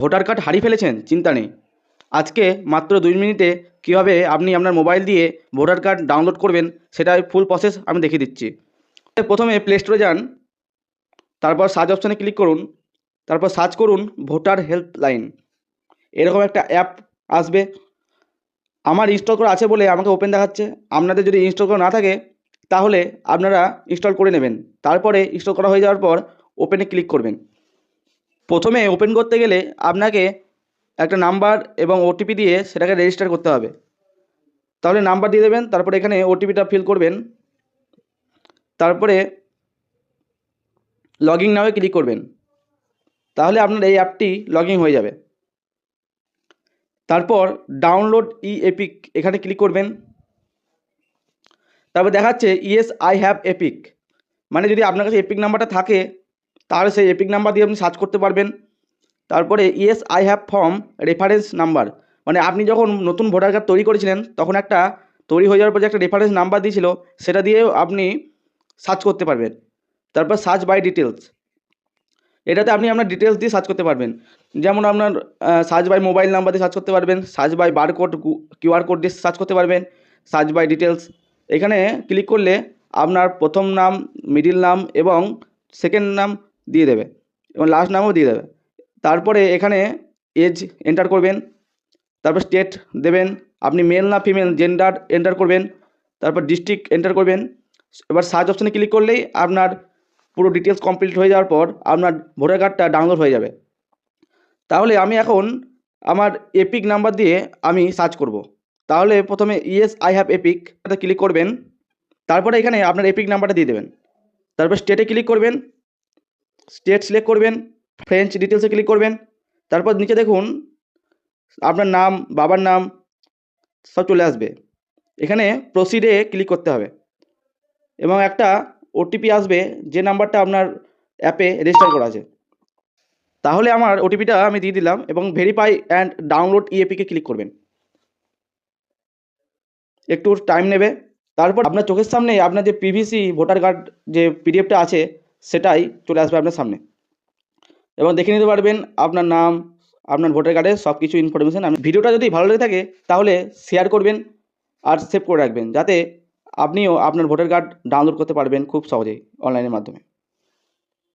Voter card হারিয়ে ফেলেছেন? চিন্তা নেই। আজকে মাত্র 2 মিনিটে কীভাবে আপনি আপনার মোবাইল দিয়ে ভোটার কার্ড ডাউনলোড করবেন সেটার ফুল প্রসেস আমি দেখিয়ে দিচ্ছি। প্রথমে প্লে স্টোরে যান, তারপর সার্চ অপশানে ক্লিক করুন, তারপর সার্চ করুন ভোটার হেল্পলাইন। এরকম একটা অ্যাপ আসবে। আমার ইনস্টল করা আছে বলে আমাকে ওপেন দেখাচ্ছে। আপনাদের যদি ইনস্টল করা না থাকে তাহলে আপনারা ইনস্টল করে নেবেন। তারপরে ইনস্টল করা হয়ে যাওয়ার পর ওপেনে ক্লিক করবেন। প্রথমে ওপেন করতে গেলে আপনাকে একটা নাম্বার এবং ওটিপি দিয়ে সেটাকে রেজিস্টার করতে হবে। তাহলে নাম্বার দিয়ে দেবেন, তারপরে এখানে ওটিপিটা ফিল করবেন, তারপরে লগইন নাওয়ে ক্লিক করবেন। তাহলে আপনার এই অ্যাপটি লগইন হয়ে যাবে। তারপর ডাউনলোড এপিক এখানে ক্লিক করবেন। তারপর দেখাচ্ছে ইয়েস আই হ্যাভ এপিক, মানে যদি আপনার কাছে এপিক নাম্বারটা থাকে তাহলে সেই এপিক নাম্বার দিয়ে আপনি সার্চ করতে পারবেন। তারপরে yes I have form reference number, মানে আপনি যখন নতুন ভোটার কার্ড তৈরি করেছিলেন তখন একটা তৈরি হয়ে যাওয়ার পর যে একটা রেফারেন্স নাম্বার দিয়েছিল সেটা দিয়েও আপনি সার্চ করতে পারবেন। তারপর সার্চ বাই ডিটেলস, এটাতে আপনি আপনার ডিটেলস দিয়ে সার্চ করতে পারবেন। যেমন আপনার সার্চ বাই মোবাইল নাম্বার দিয়ে সার্চ করতে পারবেন, search by barcode QR code দিয়ে সার্চ করতে পারবেন, সার্চ বাই ডিটেলস। এখানে ক্লিক করলে আপনার প্রথম নাম, মিডিল নাম এবং সেকেন্ড নাম দিয়ে দেবে এবং লাস্ট নামও দিয়ে দেবে। তারপরে এখানে এজ এন্টার করবেন, তারপর স্টেট দেবেন, আপনি মেল না ফিমেল জেন্ডার এন্টার করবেন, তারপর ডিস্ট্রিক্ট এন্টার করবেন। এবার সার্চ অপশানে ক্লিক করলেই আপনার পুরো ডিটেলস কমপ্লিট হয়ে যাওয়ার পর আপনার ভোটার কার্ডটা ডাউনলোড হয়ে যাবে। তাহলে আমি এখন আমার এপিক নাম্বার দিয়ে আমি সার্চ করব। তাহলে প্রথমে ইয়েস আই হ্যাভ এপিক এটা ক্লিক করবেন, তারপরে এখানে আপনার এপিক নাম্বারটা দিয়ে দেবেন। তারপর স্টেটে ক্লিক করবেন, স্টেট সিলেক্ট করবেন, ফ্রেঞ্চ ডিটেলসে ক্লিক করবেন। তারপর নিচে দেখুন আপনার নাম, বাবার নাম সব চলে আসবে। এখানে প্রসিডে ক্লিক করতে হবে এবং একটা ওটিপি আসবে যে নাম্বারটা আপনার অ্যাপে রেজিস্টার করা আছে। তাহলে আমার ওটিপিটা আমি দিয়ে দিলাম এবং ভেরিফাই অ্যান্ড ডাউনলোড ইএপিকে ক্লিক করবেন। একটু টাইম নেবে। তারপর আপনার চোখের সামনে আপনার যে পিভিসি ভোটার কার্ড যে পিডিএফটা আছে সেটাই চলে আসবে আপনার সামনে এবং দেখে নিতে পারবেন আপনার নাম, আপনার ভোটার কার্ডের সব কিছু ইনফরমেশান। ভিডিওটা যদি ভালো লেগে থাকে তাহলে শেয়ার করবেন আর সেভ করে রাখবেন, যাতে আপনিও আপনার ভোটার কার্ড ডাউনলোড করতে পারবেন খুব সহজেই অনলাইনের মাধ্যমে।